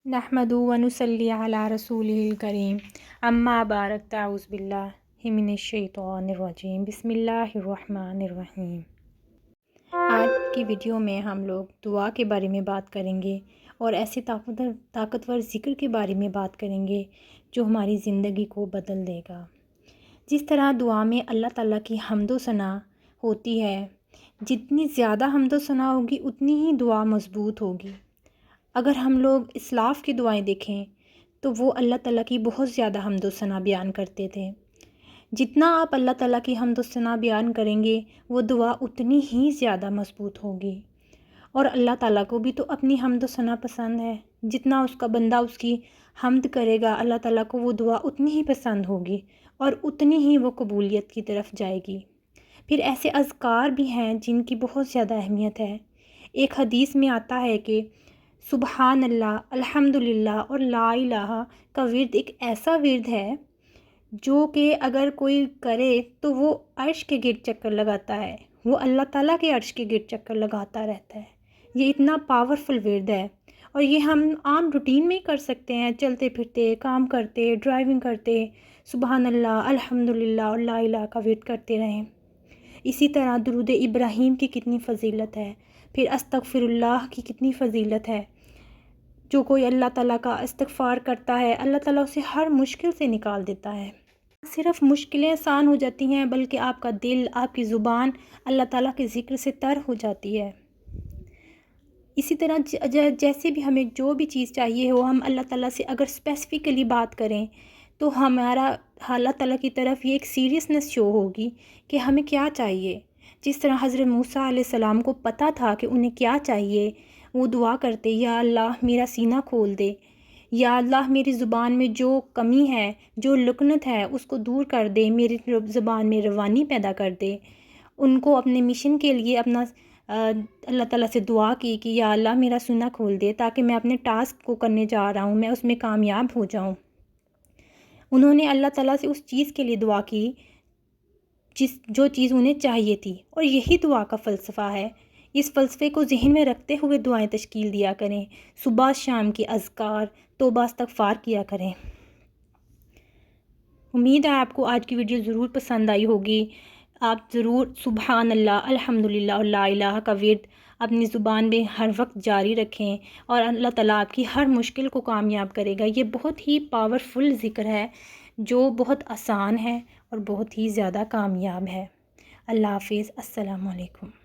نحمدہ و نصلی علی رسولہ الکریم اما بعد اعوذ باللہ من الشیطان الرجیم بسم اللہ الرحمن الرحیم۔ آج کی ویڈیو میں ہم لوگ دعا کے بارے میں بات کریں گے اور ایسے طاقتور ذکر کے بارے میں بات کریں گے جو ہماری زندگی کو بدل دے گا۔ جس طرح دعا میں اللہ تعالیٰ کی حمد و ثنا ہوتی ہے، جتنی زیادہ حمد و ثنا ہوگی اتنی ہی دعا مضبوط ہوگی۔ اگر ہم لوگ اسلاف کی دعائیں دیکھیں تو وہ اللہ تعالیٰ کی بہت زیادہ حمد و ثنا بیان کرتے تھے۔ جتنا آپ اللہ تعالیٰ کی حمد و ثنا بیان کریں گے وہ دعا اتنی ہی زیادہ مضبوط ہوگی۔ اور اللہ تعالیٰ کو بھی تو اپنی حمد و ثنا پسند ہے، جتنا اس کا بندہ اس کی حمد کرے گا اللہ تعالیٰ کو وہ دعا اتنی ہی پسند ہوگی اور اتنی ہی وہ قبولیت کی طرف جائے گی۔ پھر ایسے اذکار بھی ہیں جن کی بہت زیادہ اہمیت ہے۔ ایک حدیث میں آتا ہے کہ سبحان اللہ، الحمدللہ اور لا الہ کا ورد ایک ایسا ورد ہے جو کہ اگر کوئی کرے تو وہ عرش کے گرد چکر لگاتا ہے، وہ اللہ تعالیٰ کے عرش کے گرد چکر لگاتا رہتا ہے۔ یہ اتنا پاورفل ورد ہے اور یہ ہم عام روٹین میں ہی کر سکتے ہیں، چلتے پھرتے، کام کرتے، ڈرائیونگ کرتے، سبحان اللہ، الحمدللہ اور لا الہ کا ورد کرتے رہیں۔ اسی طرح درود ابراہیم کی کتنی فضیلت ہے، پھر استغفر اللہ کی کتنی فضیلت ہے۔ جو کوئی اللہ تعالیٰ کا استغفار کرتا ہے اللہ تعالیٰ اسے ہر مشکل سے نکال دیتا ہے۔ صرف مشکلیں آسان ہو جاتی ہیں بلکہ آپ کا دل، آپ کی زبان اللہ تعالیٰ کے ذکر سے تر ہو جاتی ہے۔ اسی طرح جیسے بھی ہمیں جو بھی چیز چاہیے ہو، ہم اللہ تعالیٰ سے اگر اسپیسیفکلی بات کریں تو ہمارا اللہ تعالیٰ کی طرف یہ ایک سیریسنس شو ہوگی کہ ہمیں کیا چاہیے۔ جس طرح حضرت موسیٰ علیہ السلام کو پتہ تھا کہ انہیں کیا چاہیے، وہ دعا کرتے، یا اللہ میرا سینہ کھول دے، یا اللہ میری زبان میں جو کمی ہے، جو لکنت ہے اس کو دور کر دے، میری زبان میں روانی پیدا کر دے۔ ان کو اپنے مشن کے لیے اپنا اللہ تعالیٰ سے دعا کی کہ یا اللہ میرا سینہ کھول دے تاکہ میں اپنے ٹاسک کو کرنے جا رہا ہوں، میں اس میں کامیاب ہو جاؤں۔ انہوں نے اللہ تعالیٰ سے اس چیز کے لیے دعا کی جو چیز انہیں چاہیے تھی، اور یہی دعا کا فلسفہ ہے۔ اس فلسفے کو ذہن میں رکھتے ہوئے دعائیں تشکیل دیا کریں، صبح شام کی اذکار، توبہ استغفار کیا کریں۔ امید ہے آپ کو آج کی ویڈیو ضرور پسند آئی ہوگی۔ آپ ضرور سبحان اللہ، الحمدللہ اور لا الہ کا ورد اپنی زبان میں ہر وقت جاری رکھیں اور اللہ تعالیٰ آپ کی ہر مشکل کو کامیاب کرے گا۔ یہ بہت ہی پاورفل ذکر ہے جو بہت آسان ہے اور بہت ہی زیادہ کامیاب ہے۔ اللہ حافظ، السلام علیکم۔